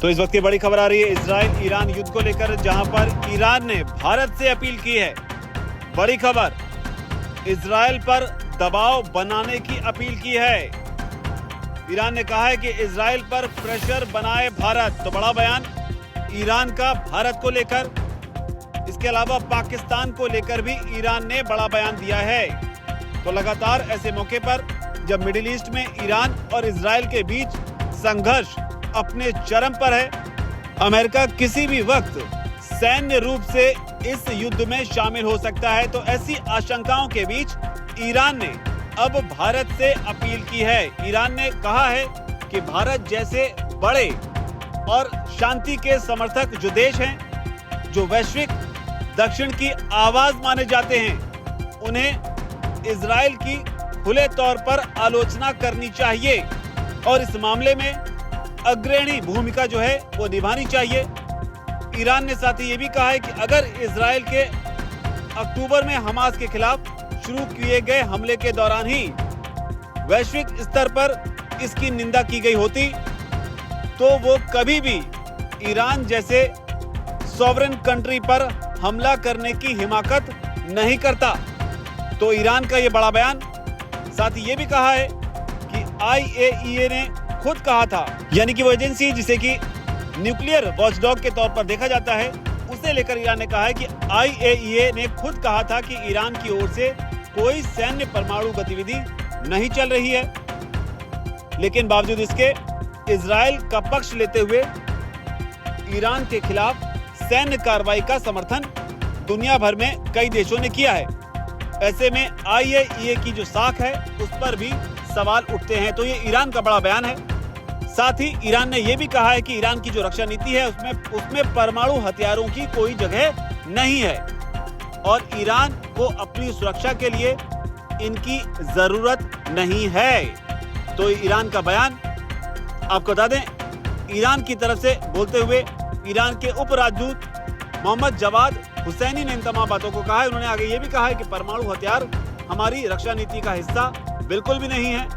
तो इस वक्त की बड़ी खबर आ रही है इजराइल ईरान युद्ध को लेकर, जहां पर ईरान ने भारत से अपील की है। बड़ी खबर, इजराइल पर दबाव बनाने की अपील की है। ईरान ने कहा है कि इजराइल पर प्रेशर बनाए भारत। तो बड़ा बयान ईरान का भारत को लेकर। इसके अलावा पाकिस्तान को लेकर भी ईरान ने बड़ा बयान दिया है। तो लगातार ऐसे मौके पर जब मिडिल ईस्ट में ईरान और इजराइल के बीच संघर्ष अपने चरम पर है, अमेरिका किसी भी वक्त सैन्य रूप से इस युद्ध में शामिल हो सकता है। तो ऐसी आशंकाओं के बीच ईरान ने अब भारत से अपील की है। ईरान ने कहा है कि भारत जैसे बड़े और शांति के समर्थक जो देश हैं, जो वैश्विक दक्षिण की आवाज माने जाते हैं, उन्हें इजराइल की खुले तौर पर आलोचना करनी चाहिए और इस मामले में अग्रणी भूमिका जो है वो निभानी चाहिए। ईरान ने साथ ही ये भी कहा है कि अगर इजराइल के अक्टूबर में हमास के खिलाफ शुरू किए गए हमले के दौरान ही वैश्विक स्तर पर इसकी निंदा की गई होती, तो वो कभी भी ईरान जैसे सॉवरेन कंट्री पर हमला करने की हिमाकत नहीं करता। तो ईरान का ये बड़ा बयान। साथ ही ये भी कहा है कि IAEA ने खुद कहा था, यानी कि वो एजेंसी जिसे कि न्यूक्लियर वॉचडॉग के तौर पर देखा जाता है, उसे लेकर ईरान ने कहा है कि IAEA ने खुद कहा था कि ईरान की ओर से कोई सैन्य परमाणु गतिविधि नहीं चल रही है। लेकिन बावजूद इसके इजराइल का पक्ष लेते हुए ईरान के खिलाफ सैन्य कार्रवाई का समर्थन दुनिया भर में कई देशों ने किया है। ऐसे में IAEA की जो साख है उस पर भी सवाल उठते हैं। तो ये ईरान का बड़ा बयान है। साथ ही ईरान ने यह भी कहा है कि ईरान की जो रक्षा नीति है उसमें परमाणु हथियारों की कोई जगह नहीं है और ईरान को अपनी सुरक्षा के लिए इनकी जरूरत नहीं है। तो ईरान का बयान आपको बता दें, ईरान की तरफ से बोलते हुए ईरान के उप राजदूत मोहम्मद जवाद हुसैनी ने इन तमाम बातों को कहा है। उन्होंने आगे ये भी कहा है कि परमाणु हथियार हमारी रक्षा नीति का हिस्सा बिल्कुल भी नहीं है।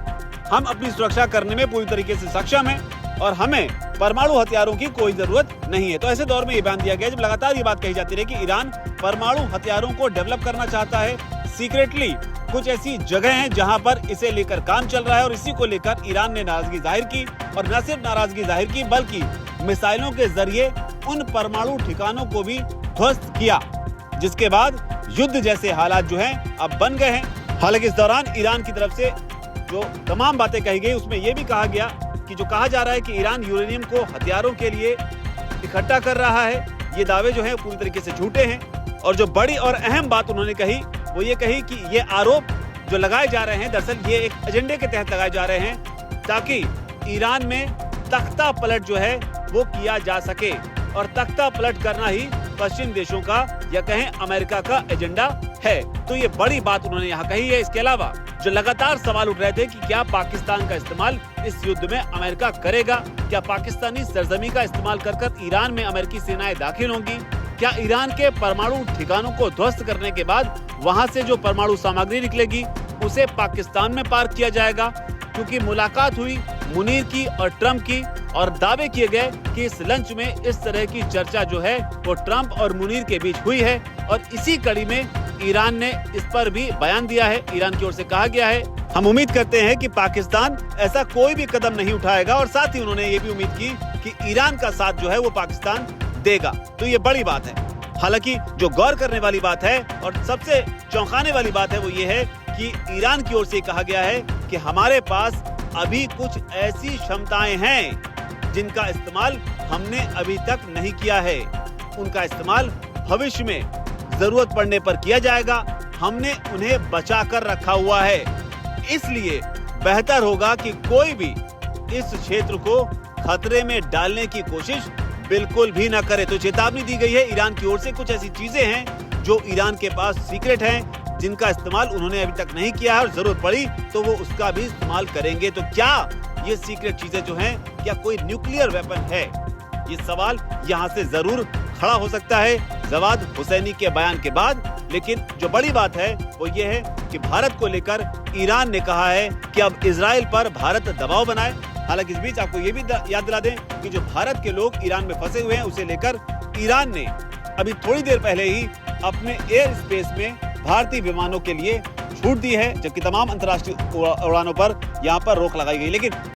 हम अपनी सुरक्षा करने में पूरी तरीके से सक्षम हैं और हमें परमाणु हथियारों की कोई जरूरत नहीं है। तो ऐसे दौर में ये बयान दिया गया जब लगातार ये बात कही जाती रही कि ईरान परमाणु हथियारों को डेवलप करना चाहता है सीक्रेटली। कुछ ऐसी जगह हैं जहां पर इसे लेकर काम चल रहा है और इसी को लेकर ईरान ने नाराजगी जाहिर की और न सिर्फ नाराजगी जाहिर की बल्कि मिसाइलों के जरिए उन परमाणु ठिकानों को भी ध्वस्त किया, जिसके बाद युद्ध जैसे हालात जो हैं अब बन गए हैं। हालांकि इस दौरान ईरान की तरफ से जो तमाम बातें कही गई उसमें यह भी कहा गया कि जो कहा जा रहा है कि ईरान यूरेनियम को हथियारों के लिए इकट्ठा कर रहा है, ये दावे जो है पूरी तरीके से झूठे हैं। और जो बड़ी और अहम बात उन्होंने कही वो ये कही कि ये आरोप जो लगाए जा रहे हैं दरअसल ये एक एजेंडे के तहत लगाए जा रहे हैं ताकि ईरान में तख्ता पलट जो है वो किया जा सके और तख्ता पलट करना ही पश्चिम देशों का या कहें अमेरिका का एजेंडा है। तो ये बड़ी बात उन्होंने यहाँ कही है। इसके अलावा जो लगातार सवाल उठ रहे थे कि क्या पाकिस्तान का इस्तेमाल इस युद्ध में अमेरिका करेगा, क्या पाकिस्तानी सरजमी का इस्तेमाल कर ईरान में अमेरिकी सेनाएं दाखिल होंगी, क्या ईरान के परमाणु ठिकानों को ध्वस्त करने के बाद वहां से जो परमाणु सामग्री निकलेगी उसे पाकिस्तान में पार्क किया जाएगा। क्योंकि मुलाकात हुई मुनीर की और ट्रंप की और दावे किए गए कि इस लंच में इस तरह की चर्चा जो है वो ट्रंप और मुनीर के बीच हुई है और इसी कड़ी में ईरान ने इस पर भी बयान दिया है। ईरान की ओर से कहा गया है, हम उम्मीद करते हैं कि पाकिस्तान ऐसा कोई भी कदम नहीं उठाएगा और साथ ही उन्होंने ये भी उम्मीद की कि ईरान का साथ जो है वो पाकिस्तान देगा। तो ये बड़ी बात है। हालांकि जो गौर करने वाली बात है और सबसे चौंकाने वाली बात है वो ये है कि ईरान की ओर से कहा गया है कि हमारे पास अभी कुछ ऐसी क्षमताएं हैं जिनका इस्तेमाल हमने अभी तक नहीं किया है। उनका इस्तेमाल भविष्य में जरूरत पड़ने पर किया जाएगा। हमने उन्हें बचा कर रखा हुआ है, इसलिए बेहतर होगा कि कोई भी इस क्षेत्र को खतरे में डालने की कोशिश बिल्कुल भी ना करे। तो चेतावनी दी गई है ईरान की ओर से। कुछ ऐसी चीजें हैं जो ईरान के पास सीक्रेट हैं, जिनका इस्तेमाल उन्होंने अभी तक नहीं किया है और जरूरत पड़ी तो वो उसका भी इस्तेमाल करेंगे। तो क्या ये सीक्रेट चीजें जो हैं क्या कोई न्यूक्लियर वेपन है? ये सवाल यहाँ से जरूर खड़ा हो सकता है जवाद हुसैनी के बयान के बाद। लेकिन जो बड़ी बात है वो ये है कि भारत को लेकर ईरान ने कहा है कि अब इजराइल पर भारत दबाव बनाए। हालांकि इस बीच आपको ये भी याद दिला दें कि जो भारत के लोग ईरान में फंसे हुए हैं उसे लेकर ईरान ने अभी थोड़ी देर पहले ही अपने एयर स्पेस में भारतीय विमानों के लिए छूट दी है, जबकि तमाम अंतर्राष्ट्रीय उड़ानों पर यहां पर रोक लगाई गई। लेकिन